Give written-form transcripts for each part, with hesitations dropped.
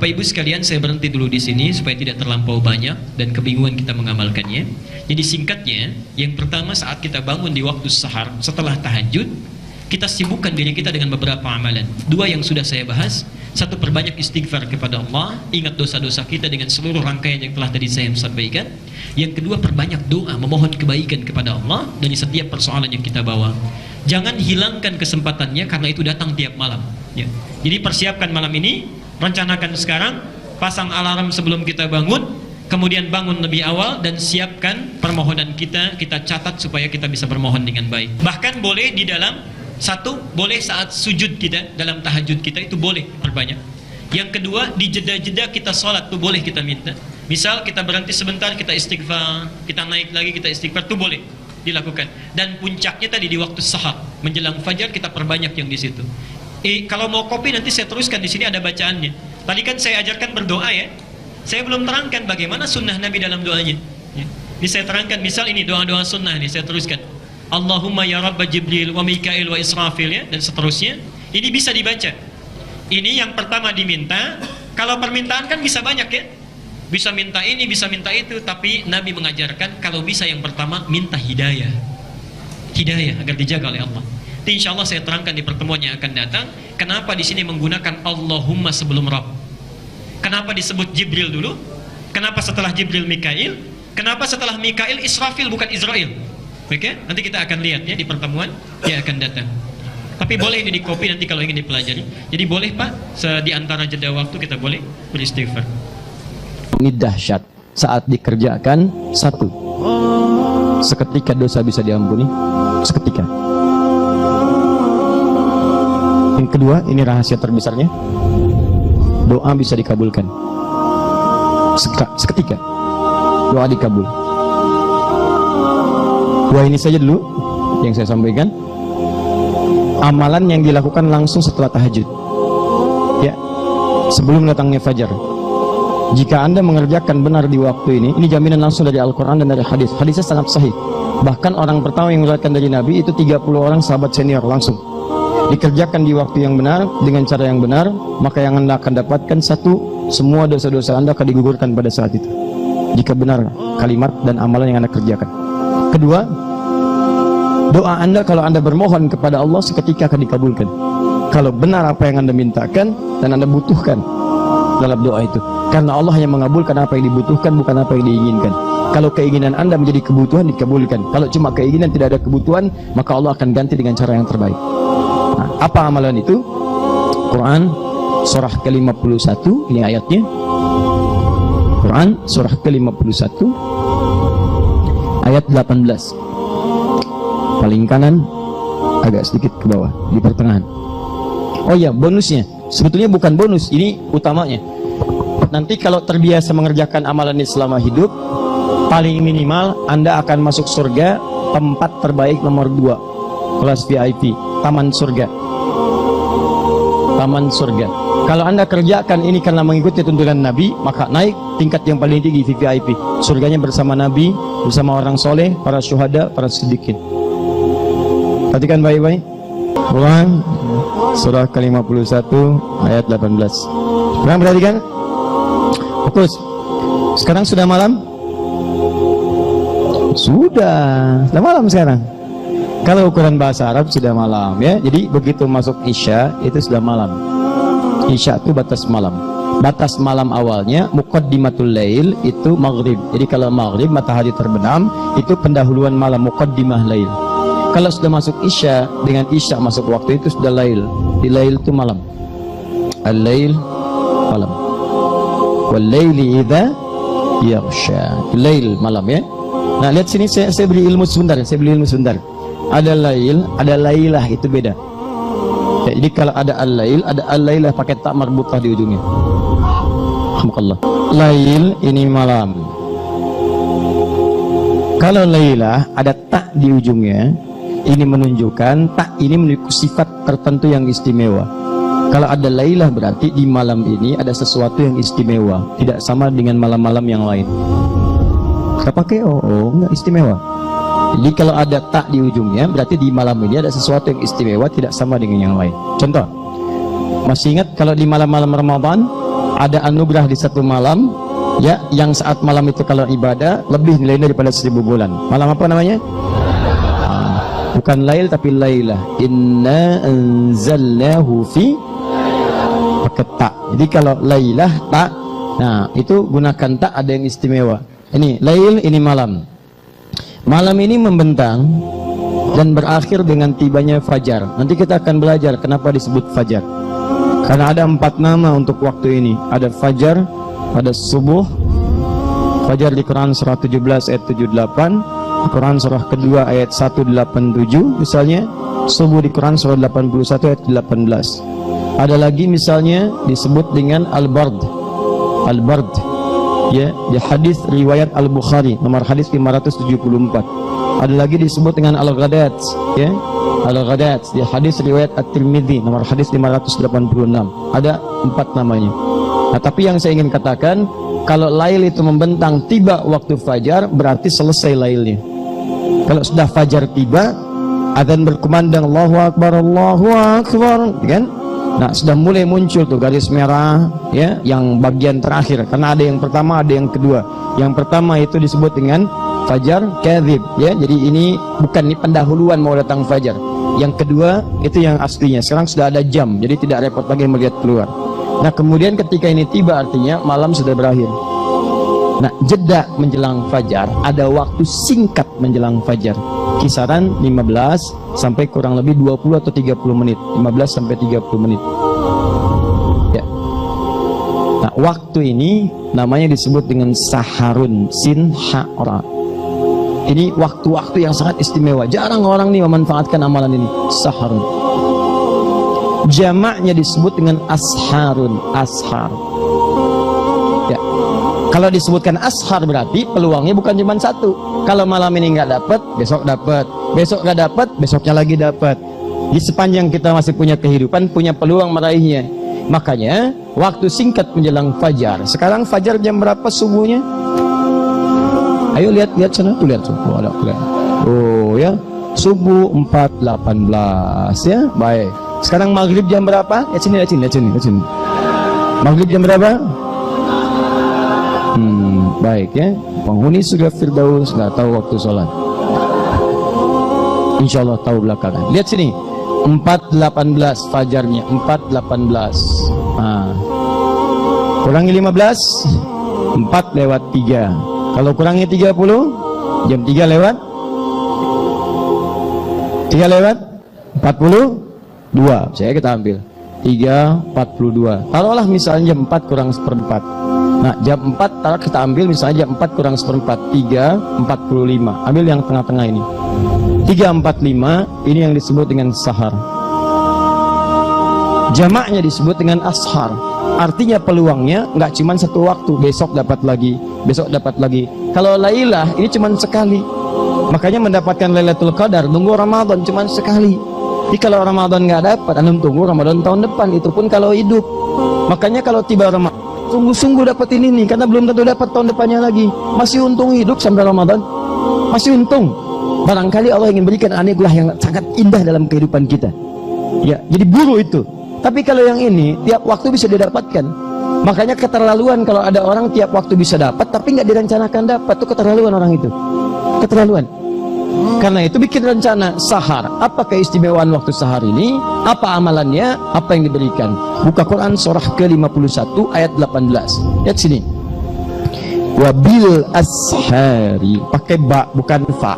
Bapak Ibu sekalian, saya berhenti dulu di sini supaya tidak terlampau banyak dan kebingungan kita mengamalkannya. Jadi singkatnya, yang pertama saat kita bangun di waktu sahar setelah tahajud, kita sibukkan diri kita dengan beberapa amalan. Dua yang sudah saya bahas. Satu, perbanyak istighfar kepada Allah, ingat dosa-dosa kita dengan seluruh rangkaian yang telah tadi saya sampaikan. Yang kedua, perbanyak doa, memohon kebaikan kepada Allah dari setiap persoalan yang kita bawa. Jangan hilangkan kesempatannya karena itu datang tiap malam ya. Jadi persiapkan malam ini, rencanakan sekarang, pasang alarm sebelum kita bangun, kemudian bangun lebih awal dan siapkan permohonan kita catat supaya kita bisa bermohon dengan baik. Bahkan boleh di dalam boleh saat sujud kita, dalam tahajud kita itu boleh perbanyak. Yang kedua, di jeda-jeda kita sholat tuh boleh kita minta. Misal kita berhenti sebentar, kita istighfar, kita naik lagi, kita istighfar, tuh boleh dilakukan. Dan puncaknya tadi di waktu sahar menjelang fajar kita perbanyak yang di situ. Kalau mau kopi nanti saya teruskan di sini ada bacaannya. Tadi kan saya ajarkan berdoa ya. Saya belum terangkan bagaimana sunnah Nabi dalam doanya. Ya. Ini saya terangkan, misal ini doa-doa sunnah nih saya teruskan. Allahumma ya Rabb Jibril wa Mikail wa Israfil ya, dan seterusnya. Ini bisa dibaca. Ini yang pertama diminta. Kalau permintaan kan bisa banyak ya. Bisa minta ini, bisa minta itu, tapi Nabi mengajarkan kalau bisa yang pertama minta hidayah. Hidayah agar dijaga oleh Allah. Insya Allah saya terangkan di pertemuan yang akan datang. Kenapa di sini menggunakan Allahumma sebelum Rabb? Kenapa disebut Jibril dulu? Kenapa setelah Jibril Mikail? Kenapa setelah Mikail Israfil bukan Israel? Oke, nanti kita akan lihat ya di pertemuan yang akan datang. Tapi boleh ini di copy nanti kalau ingin dipelajari. Jadi boleh Pak, di antara jeda waktu kita boleh beristighfar. Ini dahsyat saat dikerjakan. Satu, seketika dosa bisa diampuni, seketika. Yang kedua, ini rahasia terbesarnya, doa bisa dikabulkan seketika, doa dikabul. Dua ini saja dulu yang saya sampaikan. Amalan yang dilakukan langsung setelah tahajud ya, sebelum datangnya fajar. Jika Anda mengerjakan benar di waktu ini jaminan langsung dari Al-Quran dan dari hadis. Hadisnya sangat sahih. Bahkan orang pertama yang meriwayatkan dari Nabi itu 30 orang sahabat senior langsung. Dikerjakan di waktu yang benar, dengan cara yang benar, maka yang Anda akan dapatkan satu, semua dosa-dosa Anda akan digugurkan pada saat itu. Jika benar kalimat dan amalan yang Anda kerjakan. Kedua, doa Anda kalau Anda bermohon kepada Allah seketika akan dikabulkan. Kalau benar apa yang Anda mintakan dan Anda butuhkan dalam doa itu. Karena Allah hanya mengabulkan apa yang dibutuhkan, bukan apa yang diinginkan. Kalau keinginan Anda menjadi kebutuhan, dikabulkan. Kalau cuma keinginan tidak ada kebutuhan, maka Allah akan ganti dengan cara yang terbaik. Nah, apa amalan itu? Quran surah ke-51, ini ayatnya. Quran surah ke-51 ayat 18. Paling kanan agak sedikit ke bawah, di pertengahan. Oh ya, bonusnya sebetulnya bukan bonus, ini utamanya. Nanti kalau terbiasa mengerjakan amalan ini selama hidup, paling minimal Anda akan masuk surga tempat terbaik nomor 2, kelas VIP, taman surga. Taman surga. Kalau Anda kerjakan ini karena mengikuti tuntunan Nabi, maka naik tingkat yang paling tinggi, VIP. Surganya bersama Nabi, bersama orang soleh, para syuhada, para siddiqin. Perhatikan baik-baik. Quran surah ke-51 ayat 18. Sekarang perhatikan. Fokus. Sekarang sudah malam? Sudah malam sekarang. Kalau ukuran bahasa Arab sudah malam ya. Jadi begitu masuk Isya itu sudah malam. Isya itu batas malam. Batas malam awalnya muqaddimatul lail itu maghrib. Jadi kalau maghrib matahari terbenam itu pendahuluan malam, muqaddimah lail. Kalau sudah masuk Isya, dengan Isya masuk waktu itu sudah lail. Di lail itu malam. Al-lail malam. Wal-laili idza yaghsha. Lail malam ya. Nah, lihat sini saya beri ilmu sebentar, Ada lail, ada lailah, itu beda. Ya, jadi kalau ada al-lail, ada al-lailah pakai tak marbutah di ujungnya. Alhamdulillah. Lail ini malam. Kalau lailah ada tak di ujungnya, ini menunjukkan tak ini memiliki sifat tertentu yang istimewa. Kalau ada lailah berarti di malam ini ada sesuatu yang istimewa, tidak sama dengan malam-malam yang lain. Kita pakai enggak istimewa. Jadi kalau ada tak di ujungnya berarti di malam ini ada sesuatu yang istimewa, tidak sama dengan yang lain. Contoh, masih ingat kalau di malam-malam Ramadan ada anugerah di satu malam, ya, yang saat malam itu kalau ibadah lebih nilainya daripada 1000 bulan. Malam apa namanya? Bukan lail tapi lailah. Inna anzalnahu fi pakai tak. Jadi kalau lailah tak, nah itu gunakan tak, ada yang istimewa. Ini lail, ini malam. Malam ini membentang dan berakhir dengan tibanya fajar. Nanti kita akan belajar kenapa disebut fajar. Karena ada 4 nama untuk waktu ini. Ada fajar, ada subuh. Fajar di Quran surah 17 ayat 78, Quran surah kedua ayat 187 misalnya. Subuh di Quran surah 81 ayat 18. Ada lagi misalnya disebut dengan al-bard. Al-bard, ya, di hadis riwayat Al-Bukhari nomor hadis 574. Ada lagi disebut dengan al-ghadat, ya, al-ghadat di hadis riwayat At-Tirmidzi nomor hadis 586. Ada 4 namanya. Nah, tapi yang saya ingin katakan, kalau lail itu membentang tiba waktu fajar, berarti selesai lailnya. Kalau sudah fajar tiba, adzan berkumandang Allahu Akbar, Allahu Akbar, kan? Nah, sudah mulai muncul tuh garis merah, ya, yang bagian terakhir. Karena ada yang pertama, ada yang kedua. Yang pertama itu disebut dengan fajar kadzib, ya. Jadi ini bukan ini pendahuluan mau datang fajar. Yang kedua itu yang aslinya. Sekarang sudah ada jam, jadi tidak repot lagi melihat keluar. Nah, kemudian ketika ini tiba artinya malam sudah berakhir. Nah, jeda menjelang fajar, ada waktu singkat menjelang fajar. Kisaran 15 sampai kurang lebih 20 atau 30 menit. 15 sampai 30 menit. Ya. Nah, waktu ini namanya disebut dengan saharun, sin ha'ra. Ini waktu-waktu yang sangat istimewa. Jarang orang nih memanfaatkan amalan ini. Saharun. Jamaknya disebut dengan asharun, ashar. Ya. Kalau disebutkan ashar berarti peluangnya bukan cuma satu. Kalau malam ini nggak dapat, besok dapat. Besok nggak dapat, besoknya lagi dapat. Di sepanjang kita masih punya kehidupan, punya peluang meraihnya. Makanya waktu singkat menjelang fajar. Sekarang fajar jam berapa subuhnya? Ayo lihat sana, tuh lihat tuh. Oh, ada lihat. Oh ya, subuh 4.18 ya. Baik. Sekarang maghrib jam berapa? Lihat sini. Maghrib jam berapa? Baik ya. Penghuni surga Firdaus nggak tahu waktu sholat. Insya Allah tahu belakangan. Lihat sini, 4.18 fajarnya, 4.18. Nah, kurangi 15, 4/3. Kalau kurangi 30, jam 3 lewat 42. Saya kita ambil 3.42. Taruhlah misalnya jam 4 kurang 1/4. Nah, jam 4 taruh kita ambil misalnya jam 4 kurang 1/4, 3.45. Ambil yang tengah-tengah ini. 3.45 ini yang disebut dengan sahar. Jamaknya disebut dengan ashar. Artinya peluangnya nggak cuma satu waktu, besok dapat lagi. Kalau lailah ini cuma sekali. Makanya mendapatkan Lailatul Qadar nunggu Ramadan cuma sekali. Jadi kalau Ramadan nggak dapat, antum tunggu Ramadan tahun depan, itu pun kalau hidup. Makanya kalau tiba Ramadan, sungguh-sungguh dapat ini nih, karena belum tentu dapat tahun depannya lagi. Masih untung hidup sampai Ramadan, masih untung. Barangkali Allah ingin berikan anugerah yang sangat indah dalam kehidupan kita. Ya, jadi buru itu. Tapi kalau yang ini tiap waktu bisa didapatkan. Makanya keterlaluan kalau ada orang tiap waktu bisa dapat tapi nggak direncanakan dapat, itu keterlaluan orang itu. Keterlaluan. Karena itu bikin rencana sahar. Apa keistimewaan waktu sahar ini? Apa amalannya? Apa yang diberikan? Buka Quran surah ke-51 ayat 18. Lihat sini. Wabil ashari, pakai ba bukan fa.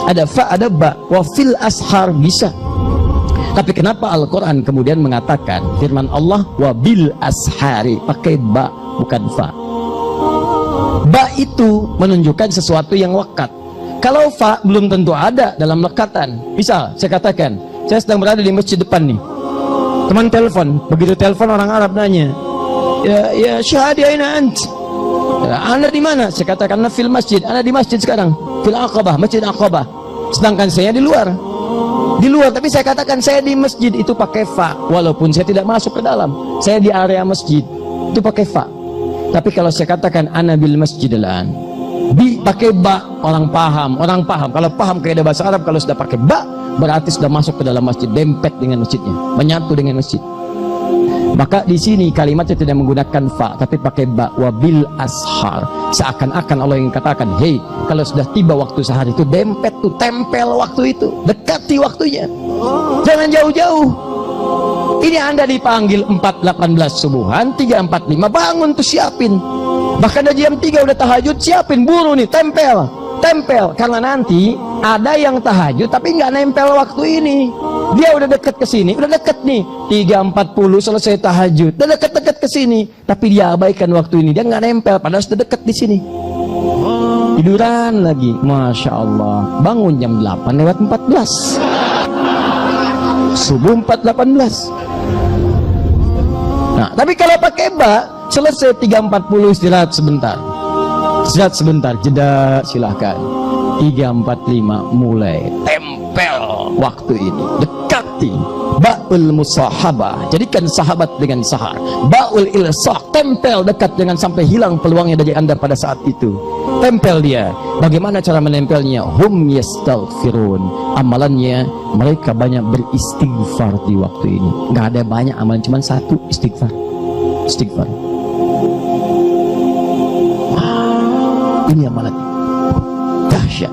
Ada fa, ada ba. Wafil ashar bisa. Tapi kenapa Al-Quran kemudian mengatakan firman Allah wabil ashari, pakai ba bukan fa. Ba itu menunjukkan sesuatu yang lekat. Kalau fa belum tentu ada dalam lekatan. Misal saya katakan saya sedang berada di masjid depan nih, teman telepon, begitu telepon orang Arab nanya, ya syahadi aina ant, anda di mana? Saya katakan anda fil masjid, anda di masjid sekarang, fil Aqabah, masjid Aqabah. Sedangkan saya di luar, tapi saya katakan saya di masjid, itu pakai fa, walaupun saya tidak masuk ke dalam, saya di area masjid, itu pakai fa. Tapi kalau saya katakan ana bil masjid al-an, bi pakai ba, orang paham. Kalau paham kaidah bahasa Arab, kalau sudah pakai ba berarti sudah masuk ke dalam masjid, dempet dengan masjidnya, menyatu dengan masjid. Maka di sini kalimatnya tidak menggunakan fa, tapi pakai ba, wabil ashar. Seakan-akan Allah yang katakan, hei, kalau sudah tiba waktu sahar itu, dempet tuh, tempel waktu itu, dekati waktunya, jangan jauh-jauh. Ini Anda dipanggil 4.18 subuhan, 3.45 bangun tuh, siapin. Bahkan ada jam 3 udah tahajud, siapin, buru nih, tempel. Karena nanti ada yang tahajud tapi nggak nempel waktu ini. Dia udah deket ke sini, udah deket nih, 3.40 selesai tahajud, udah deket-deket ke sini, tapi dia abaikan waktu ini, dia nggak nempel padahal sudah deket di sini. Tiduran lagi, masya Allah, bangun jam 8:14, subuh 4.18. Nah, tapi kalau pakai ba, selesai 3.40 istirahat sebentar, jeda, silahkan. 3.45 mulai tempel waktu ini, dekati. Ba'ul musahabah, jadikan sahabat dengan sahar. Ba'ul ilsaq, tempel dekat, jangan sampai hilang peluangnya dari Anda pada saat itu. Tempel dia. Bagaimana cara menempelnya? Hum yastaghfirun, amalannya mereka banyak beristighfar di waktu ini. Nggak ada banyak amalan, cuma satu, istighfar. Ini amalan dahsyat.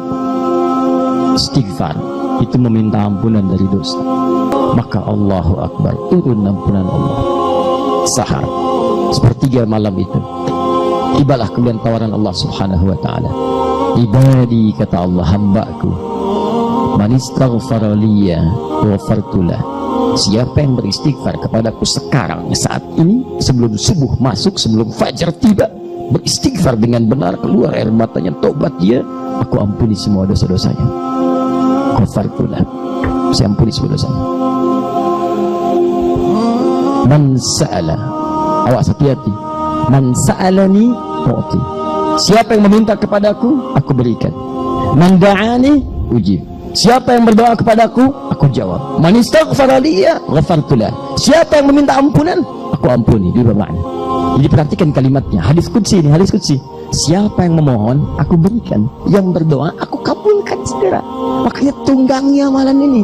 Istighfar itu meminta ampunan dari dosa. Maka Allahu Akbar, turun ampunan Allah. Sahar, sepertiga malam itu, tibalah kemudian tawaran Allah Subhanahu wa ta'ala. Ibadi, kata Allah, hambaku, man istaghfara liya ghafartulah. Siapa yang beristighfar kepadaku sekarang, saat ini, sebelum subuh masuk, sebelum fajar tiba, beristighfar dengan benar, keluar air matanya, tobat dia, aku ampuni semua dosa-dosanya. Ghafartulah, saya ampuni semua dosanya. Man sa'ala, awas hati-hati, man sa'alani u'ti. Siapa yang meminta kepadaku, aku berikan. Man da'ani ujib. Siapa yang berdoa kepadaku, aku jawab. Man istaghfara liya ghafartulah. Siapa yang meminta ampunan, aku ampuni. Dua makna. Jadi perhatikan kalimatnya, hadis qudsi ini, hadis qudsi. Siapa yang memohon, aku berikan. Yang berdoa, aku kabulkan segera. Makanya tunggangnya amalan ini.